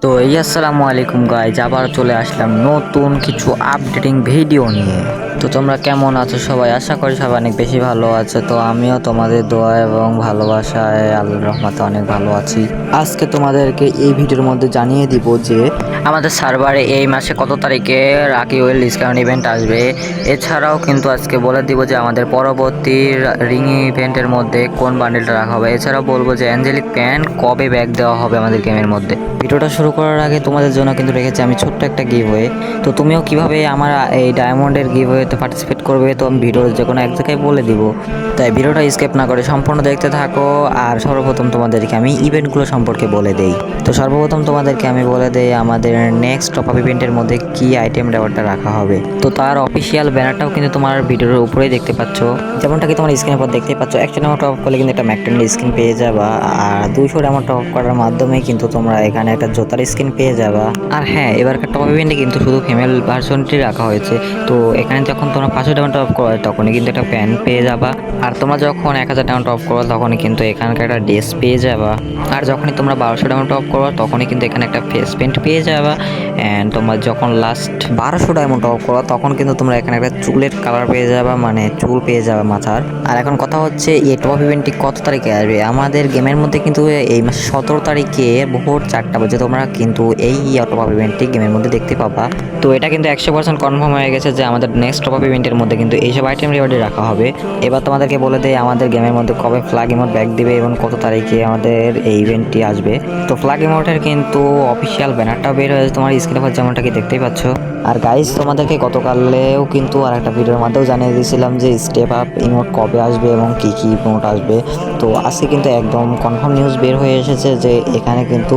তো আসসালামু আলাইকুম গাইজ, আবার চলে আসলাম নতুন কিছু আপডেটিং ভিডিও নিয়ে। তো তোমরা কেমন আছো সবাই? আশা করি সবাই অনেক বেশি ভালো আছে। তো আমিও তোমাদের দোয়া এবং ভালোবাসায় আল্লাহর রহমতে অনেক ভালো আছি। আজকে তোমাদেরকে এই ভিডিওর মধ্যে জানিয়ে দিব যে আমাদের সার্ভারে এই মাসে কত তারিখে রাকি ওয়েল ডিসকাউন্ট ইভেন্ট আসবে। এছাড়াও কিন্তু আজকে বলে দিব যে আমাদের পরবর্তী রিং ইভেন্টের মধ্যে কোন বান্ডেলটা রাখা হবে। এছাড়াও বলবো যে অ্যাঞ্জেলিক প্যান কবে ব্যাক দেওয়া হবে আমাদের গেমের মধ্যে। ভিডিওটা শুরু করার আগে তোমাদের জন্য কিন্তু রেখেছি আমি ছোট্ট একটা গিভওয়ে। তো তুমিও কিভাবে আমার এই ডায়মন্ডের গিভওয়েতে পার্টিসিপেট করবে তো আমি ভিডিওর যে কোনো এক জায়গায় বলে দিব। তাই ভিডিওটা স্কিপ না করে সম্পূর্ণ দেখতে থাকো। আর সর্বপ্রথম তোমাদেরকে আমি ইভেন্টগুলো সম্পর্কে বলে দেই। তো সর্বপ্রথম তোমাদেরকে আমি বলে দেই আমাদের নেক্সট টপ আপ ইভেন্টের মধ্যে কি আইটেম রেওয়ার্ডটা রাখা হবে। তো তার অফিসিয়াল ব্যানারটাও কিন্তু তোমার ভিডিওর উপরেই দেখতে পাচ্ছ, যেমনটা কি তোমার স্ক্রিনের পর দেখতে পাচ্ছ। 100 ডায়মন্ড টপ করলে কিন্তু একটা ম্যাকটেনের স্কিন পেয়ে যাবা, আর 200 ডায়মন্ড টপ করার মাধ্যমে কিন্তু তোমরা এখানে একটা জোতার স্কিন পেয়ে যাবা। আর হ্যাঁ, এবারকার টপ আপ ইভেন্টে কিন্তু শুধু ফিমেল ভার্সনটি রাখা হয়েছে। তো এখানে যখন তোমরা 500 ডায়মন্ড টপ করো তখনই কিন্তু একটা প্যান্ট পেয়ে যাবা, আর তোমরা যখন 1000 ডায়মন্ড টপ করো তখনই কিন্তু এখানকার একটা ড্রেস পেয়ে যাবা, আর যখনই তোমরা 1200 ডায়মন্ড টপ করো তখনই কিন্তু এখানে একটা ফেস পেন্ট পেয়ে যাবা। অ্যান্ড তোমরা যখন লাস্ট 1200 ডায়মন্ড টপ করো তখন কিন্তু তোমরা এখানে একটা চুলের কালার পেয়ে যাবা, মানে চুল পেয়ে যাবে মাথার। আর এখন কথা হচ্ছে এই টপ আপ ইভেন্টটি কত তারিখে আসবে। আমাদের গেমের মধ্যে কিন্তু এই মাসে 17 তারিখে ভোর 4টা বাজে তোমরা কিন্তু এই টপ আপ ইভেন্টটি গেমের মধ্যে দেখতে পাবা। তো এটা কিন্তু 100% কনফার্ম হয়ে গেছে যে আমাদের নেক্সট টপ আপ ইভেন্টের মধ্যে কিন্তু এইসব আইটেম রিওয়ার্ডে রাখা হবে। এবার তোমাদেরকে বলে দেই আমাদের গেমের মধ্যে কবে ফ্ল্যাগ ইমোট ব্যাক দিবে এবং কত তারিখে আমাদের এই ইভেন্টটি আসবে। তো ফ্ল্যাগ ইমোটের কিন্তু অফিসিয়াল ব্যানারটাও বের হয়েছে তোমার স্ক্রিনে পর, যেমনটা কি দেখতেই পাচ্ছ। আর গাইস, তোমাদেরকে গতকালেও কিন্তু আর একটা ভিডিওর মাধ্যমেও জানিয়ে দিয়েছিলাম যে স্টেপ আপ ইমোট কবে আসবে এবং কি কি ইমোট আসবে। তো আজকে কিন্তু একদম কনফার্ম নিউজ বের হয়ে এসেছে যে এখানে কিন্তু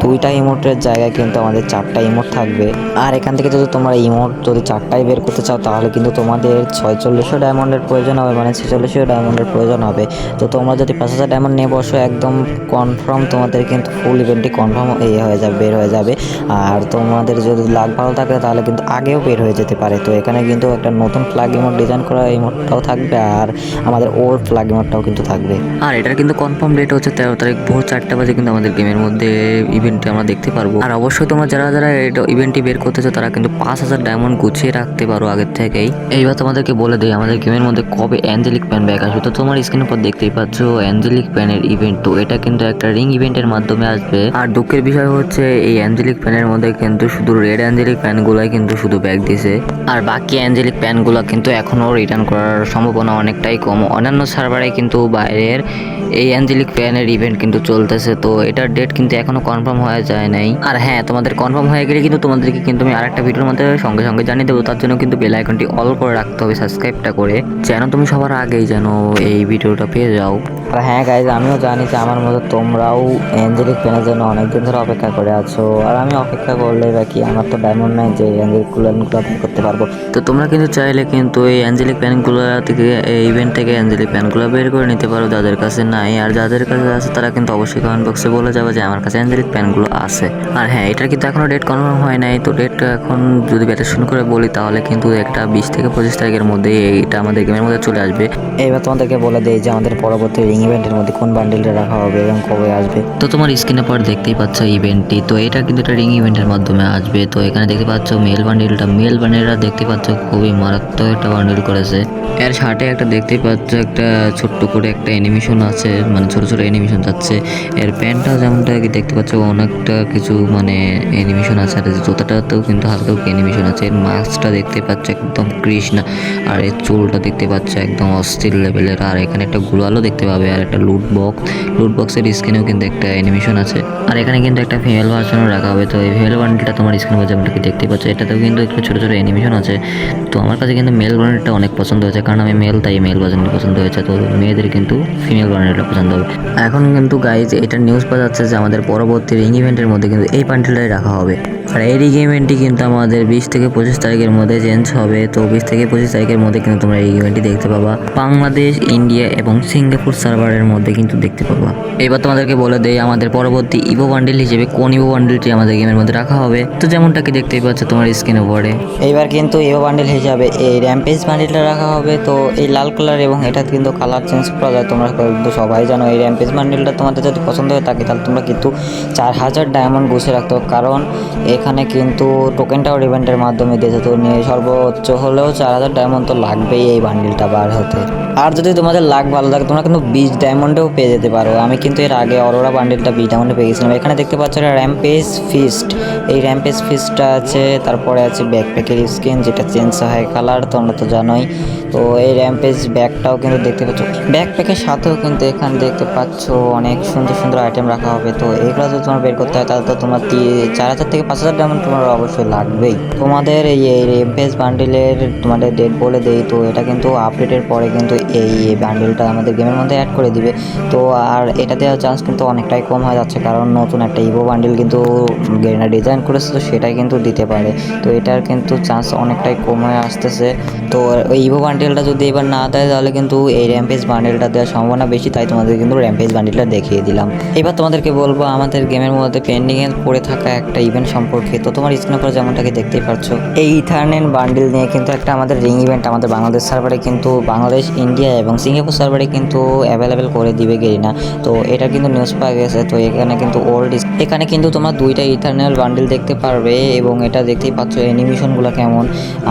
2টা ইমোটের জায়গায় কিন্তু আমাদের 4টা ইমোট থাকবে। আর এখান থেকে যদি তোমরা ইমোট যদি 4টাই বের করতে চাও তাহলে কিন্তু তোমাদের 4600 ডায়মন্ডের প্রয়োজন হবে, মানে 4600 ডায়মন্ডের প্রয়োজন হবে। তো তোমরা যদি 5000 ডায়মন্ড নিয়ে বসো একদম কনফার্ম তোমাদের কিন্তু ফুল ইভেন্টটি কনফার্ম হয়ে যাবে, বের হয়ে যাবে। আর তোমাদের যদি লাক ভালো থাকে তাহলে কিন্তু আগেও বের হয়ে যেতে পারে। তো এখানে কিন্তু একটা নতুন ফ্ল্যাগ ইমোট ডিজাইন করা ইমোটটাও থাকবে, আর আমাদের ওল্ড ফ্ল্যাগ ইমোটটাও কিন্তু থাকবে। আর এটার কিন্তু কনফার্ম ডেট হচ্ছে 13 তারিখ ভোর 4টা বাজে কিন্তু আমাদের গেমের মধ্যে ইভেন্টটি আমরা দেখতে পারবো। আর অবশ্যই তোমরা যারা যারা এটা ইভেন্টটি বের করতেছো তারা কিন্তু 5000 ডায়মন্ড গুছিয়ে রাখতে পারো আগের থেকেই। এইবার তোমাদেরকে বলে দেই আমাদের গেমের মধ্যে কবে অ্যাঞ্জেলিক প্যান ব্যাক আসবে। তো তোমার স্ক্রিনের পর দেখতেই পাচ্ছ অ্যাঞ্জেলিক প্যানের ইভেন্ট। তো এটা কিন্তু একটা রিং ইভেন্টের মাধ্যমে আসবে। আর দুঃখের বিষয় হচ্ছে এই অ্যাঞ্জেলিক প্যানের মধ্যে কিন্তু শুধু রেড অ্যাঞ্জেলিক প্যানগুলাই কিন্তু শুধু ব্যাক দিছে, আর বাকি অ্যাঞ্জেলিক প্যানগুলো কিন্তু এখনও রিটার্ন করার সম্ভাবনা অনেকটাই কম। অন্যান্য সার্ভারে কিন্তু বাইরের এই অ্যাঞ্জেলিক প্যানের ইভেন্ট কিন্তু চলতেছে। তো এটার ডেট কিন্তু এখনো কনফার্ম হয়ে যায় নাই। আর হ্যাঁ, তোমাদের কনফার্ম হয়ে গেলে কিন্তু তোমাদেরকে কিন্তু আমি আরেকটা ভিডিওর মধ্যে সঙ্গে সঙ্গে জানিয়ে দেবো। তার জন্য কিন্তু বেল আইকনটি অল করে রাখতে হবে, সাবস্ক্রাইবটা করে, যেন তুমি সবার আগেই যেন এই ভিডিওটা পেয়ে যাও। আর হ্যাঁ গাইজ, আমিও জানি যে আমার মতো তোমরাও অ্যাঞ্জেলিক প্যানের জন্য অনেকদিন ধরে অপেক্ষা করে আছো। আর আমি অপেক্ষা করলে বাকি আমার তো ডায়মন্ড নাই যে অ্যাঞ্জেলিক প্যানগুলো করতে পারবো। তো তোমরা কিন্তু চাইলে কিন্তু এই অ্যাঞ্জেলিক প্যানগুলো থেকে এই ইভেন্ট থেকে অ্যাঞ্জেলিক প্যানগুলো বের করে নিতে পারো যাদের কাছে নাই। আর যাদের কাছে আছে তারা কিন্তু অবশ্যই কমেন্ট বক্সে বলে যাবে যে আমার কাছে অ্যাঞ্জেলিক প্যানগুলো আছে। আর হ্যাঁ, এটার কিন্তু এখনো ডেট কনফার্ম হয় নাই। তো ডেট এখন যদি ব্যাটেশন করে বলি তাহলে কিন্তু একটা 20 থেকে 25 তারিখের মধ্যে এটা আমাদের গেমের মধ্যে চলে আসবে। এইবার তোমাদেরকে বলে দেই যে আমাদের পরবর্তী রিং ইভেন্টের মধ্যে কোন বান্ডেলটা রাখা হবে এবং কবে আসবে। তো তোমার স্ক্রিনে পর দেখতেই পাচ্ছ ইভেন্টটি। তো এটা কিন্তু একটা রিং ইভেন্টের মাধ্যমে আসবে। তো এখানে দেখতে পাচ্ছ মেল বান্ডেলটা দেখতে পাচ্ছ খুবই মারাত্মক একটা বান্ডেল করেছে। এর শার্টে একটা দেখতেই পাচ্ছ একটা ছোট্ট করে একটা অ্যানিমেশন আছে, মানে ছোট ছোট অ্যানিমেশন যাচ্ছে। এর প্যান্টটাও যেমনটা দেখতে পাচ্ছ অনেকটা কিছু মানে অ্যানিমেশন আছে, আর জুতাটাতেও কিন্তু হালকা অ্যানিমেশন আছে। এর মাস্কটা দেখতে পাচ্ছ একদম কৃষ্ণা, আর এর চুলটা দেখতে পাচ্ছ একদম অস্থির লেভেলের। আর এখানে একটা গ্লোয়ালও দেখতে পাবে, আর একটা লুট বক্সের স্ক্রিনেও কিন্তু একটা অ্যানিমেশন আছে। আর এখানে কিন্তু একটা ফিমেল ভার্সনও রাখা হবে। তো এই ফিমেল বান্ডেলটা তোমার স্ক্রিনে যেমনটা কি দেখতে পাচ্ছ এটাতেও কিন্তু একটু ছোট ছোট অ্যানিমেশন আছে। তো আমার কাছে কিন্তু মেল বান্ডেলটা অনেক পছন্দ হয়েছে, কারণ আমি মেল, তাই মেল ভার্সনটা পছন্দ হয়েছে। তো মেয়েদের কিন্তু ফিমেল বান্ডেলটা পছন্দ হবে। এখন কিন্তু গাইজ এটা নিউজ পাওয়া যাচ্ছে যে আমাদের পরবর্তী রিং ইভেন্টের মধ্যে কিন্তু এই বান্ডেলটাই রাখা হবে। আর এই রিগেমেন্টটি কিন্তু আমাদের 20 থেকে 25 তারিখের মধ্যে চেঞ্জ হবে। তো 20 থেকে 25 তারিখের মধ্যে কিন্তু তোমরা এই রিগেমেন্টটি দেখতে পাবা বাংলাদেশ, ইন্ডিয়া এবং সিঙ্গাপুর সার্ভারের মধ্যে কিন্তু দেখতে পাবা। এবার তোমাদেরকে বলে দেই আমাদের পরবর্তী ইভো বান্ডিল হিসেবে কোন ইভো বান্ডিলটি আমাদের গেমের মধ্যে রাখা হবে। তো যেমনটাকে দেখতেই পাচ্ছ তোমার স্ক্রিনে পড়ে, এইবার কিন্তু ইভো বান্ডিল হিসাবে এই র্যাম্পেজ বান্ডিলটা রাখা হবে। তো এই লাল কালার এবং এটা কিন্তু কালার চেঞ্জ করা যায়, তোমরা কিন্তু সবাই জানো। এই র্যাম্পেজ বান্ডিলটা তোমাদের যদি পছন্দ হয়ে থাকে তাহলে তোমরা কিন্তু 4000 ডায়মন্ড বসে রাখতে হবে, কারণ এখানে কিন্তু টোকেন টাওয়ার ইভেন্টের মাধ্যমে দিয়েছে। তো নিয়ে সর্বোচ্চ হলেও 4000 ডায়মন্ড তো লাগবেই এই বান্ডিলটা বার হতে। আর যদি তোমাদের লাক ভালো থাকে তোমরা কিন্তু 20 ডায়মন্ডেও পেয়ে যেতে পারো। আমি কিন্তু এর আগে অরোরা বান্ডিলটা 20 ডায়মন্ডে পেয়ে গেছিলাম। এখানে দেখতে পাচ্ছ এটা র্যাম্পেজ ফিস্ট, এই র্যাম্পেজ ফিস্টটা আছে। তারপরে আছে ব্যাকপ্যাকের স্কিন যেটা চেঞ্জ হয় কালার, তোমরা তো জানোই। তো এই র্যাম্পেজ ব্যাগটাও কিন্তু দেখতে পাচ্ছ, ব্যাকপ্যাকের সাথেও কিন্তু এখানে দেখতে পাচ্ছ অনেক সুন্দর সুন্দর আইটেম রাখা হবে। তো এগুলো যদি তোমার বের করতে হয় তাহলে তো তোমার 4000 থেকে 5000 ডায়মন্ড তোমার অবশ্যই লাগবেই। তোমাদের এই র্যাম্পেজ বান্ডিলের তোমাদের ডেট বলে দেই। তো এটা কিন্তু আপডেটের পরে কিন্তু এই বান্ডিলটা আমাদের গেমের মধ্যে অ্যাড করে দিবে। তো আর এটা দেওয়ার চান্স কিন্তু অনেকটাই কম হয়ে যাচ্ছে, কারণ নতুন একটা ইভো বান্ডিল কিন্তু গেরিনা ডিজাইন করেছে, তো সেটাই কিন্তু দিতে পারে। তো এটার কিন্তু চান্স অনেকটাই কম হয়ে আসতেছে। তো ওই ইভো বান্ডিলটা যদি এবার না দেয় তাহলে কিন্তু এই র্যাম্পেজ বান্ডিলটা দেওয়ার সম্ভাবনা বেশি, তাই তোমাদের কিন্তু র্যাম্পেজ বান্ডিলটা দেখিয়ে দিলাম। এবার তোমাদেরকে বলবো আমাদের গেমের মধ্যে পেন্ডিংয়ে পড়ে থাকা একটা ইভেন্ট সম্পর্কে। তো তোমার স্ক্রিনের পরে যেমনটাকে দেখতেই পাচ্ছ, এই ইথারনেট বান্ডিল নিয়ে কিন্তু একটা আমাদের রিং ইভেন্ট আমাদের বাংলাদেশ সার্ভারে কিন্তু বাংলাদেশ, ইন্ডিয়া এবং সিঙ্গাপুর সার্ভারে কিন্তু অ্যাভেলেবেল করে দিবে গেরিনা। তো এটা কিন্তু নিউজ পাওয়া গেছে। তো এখানে কিন্তু এখানে কিন্তু তোমরা দুইটা ইথারনেট বান্ডিল দেখতে পারবে এবং এটা দেখতেই পাচ্ছ অ্যানিমেশনগুলো কেমন।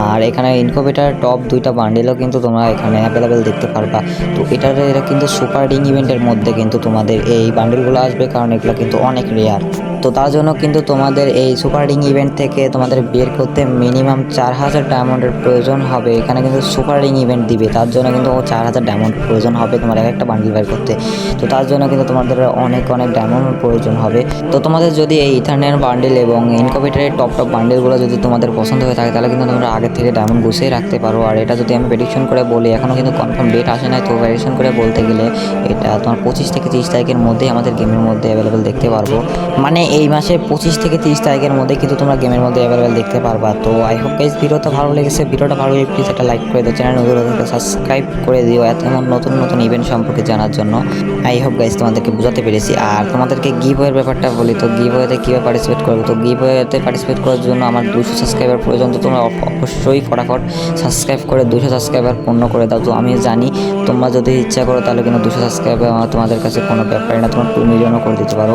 আর এখানে ইনকিউবেটর টপ দুইটা বান্ডিলও কিন্তু তোমরা এখানে অ্যাভেলেবেল দেখতে পারবা। তো এটা কিন্তু সুপার রিং ইভেন্টের মধ্যে কিন্তু তোমাদের এই বান্ডিলগুলো আসবে, কারণ এগুলো কিন্তু অনেক রেয়ার। তো তার জন্য কিন্তু তোমাদের এই সুপার রিং ইভেন্ট থেকে তোমাদের বের করতে মিনিমাম 4000 ডায়মন্ডের প্রয়োজন হবে। এখানে কিন্তু সুপার রিং ইভেন্ট দিবে, তার জন্য কিন্তু 4000 ডায়মন্ড প্রয়োজন হবে তোমার একটা বান্ডিল বের করতে। তো তার জন্য কিন্তু তোমাদের অনেক ডায়মন্ড প্রয়োজন হবে। তো তোমাদের যদি এই ইথারনেট বান্ডিল এবং ইনকিউবেটরের টপ বান্ডিলগুলো যদি তোমাদের পছন্দ হয়ে থাকে তাহলে কিন্তু তোমরা আগে থেকে ডায়মন্ড গুছিয়ে রাখতে পারো। আর এটা যদি আমি প্রেডিকশন করে বলি, এখনও কিন্তু কনফার্ম ডেট আসে নাই, তো প্রেডিকশন করে বলতে গেলে এটা তোমার 25 থেকে 30 তারিখের মধ্যেই আমাদের গেমের মধ্যে অ্যাভেলেবেল দেখতে পারবো। মানে এই মাসের 25 থেকে 30 তারিখের মধ্যে কিন্তু তোমরা গেমের মধ্যে অ্যাভেলেবেল দেখতে পারবা। তো আই হোপ গাইস ভিডিওটা ভালো লেগেছে। ভিডিওটা ভালো লাগলে প্লিজ একটা লাইক করে দিও, চ্যানেল নতুন হলে সাবস্ক্রাইব করে দিও এমন নতুন নতুন ইভেন্ট সম্পর্কে জানার জন্য। আই হোপ গাইস তোমাদেরকে বোঝাতে পেরেছি। আর তোমাদেরকে গিভওয়ের ব্যাপারটা বলি, তো গিভওয়েতে কীভাবে পার্টিসিপেট করবে। তো গিভওয়েতে পার্টিসিপেট করার জন্য আমার 200 সাবস্ক্রাইবার প্রয়োজন। তো তোমরা অবশ্যই ফটাফট সাবস্ক্রাইব করে 200 সাবস্ক্রাইবার পূর্ণ করে দাও। তো আমি জানি তোমরা যদি ইচ্ছা করো তাহলে কিন্তু 200 সাবস্ক্রাইবার তোমাদের কাছে কোনো ব্যাপারই না, তোমরা 2 মিলিয়নও করে দিতে পারো।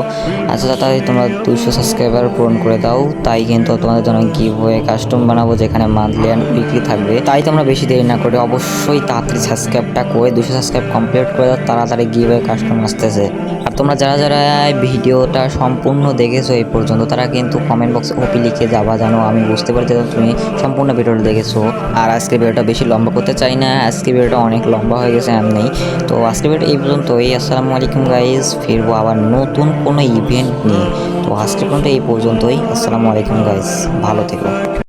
আচ্ছা তাই তোমরা 200 সাবস্ক্রাইবার পূরণ করে দাও, তাই কিন্তু তোমাদের জন্য গিভওয়ে কাস্টম বানাবো যেখানে মান্থলি অ্যান্ড উইকলি থাকবে। তাই তোমরা বেশি দেরি না করে অবশ্যই তাড়াতাড়ি সাবস্ক্রাইবটা করে 200 সাবস্ক্রাইব কমপ্লিট করে দাও, তাড়াতাড়ি গিভওয়ে কাস্টম আসতেছে। আর তোমরা যারা যারা ভিডিওটা সম্পূর্ণ দেখেছো এই পর্যন্ত তারা কিন্তু কমেন্ট বক্সে ওপি লিখে যাবা, জানো আমি বুঝতে পারছি তুমি সম্পূর্ণ ভিডিওটা দেখেছো। আর আজকে ভিডিওটা বেশি লম্বা করতে চাই না, আজকে ভিডিওটা অনেক লম্বা হয়ে গেছে এমনি। তো আজকে ভিডিও এই পর্যন্তই। আসসালামু আলাইকুম গাইজ, ফিরবো আবার নতুন কোনো ইভেন্ট নিয়ে। তো আজকে পর্যন্ত এই পর্যন্তই। আসসালামু আলাইকুম গাইজ, ভালো থেকো।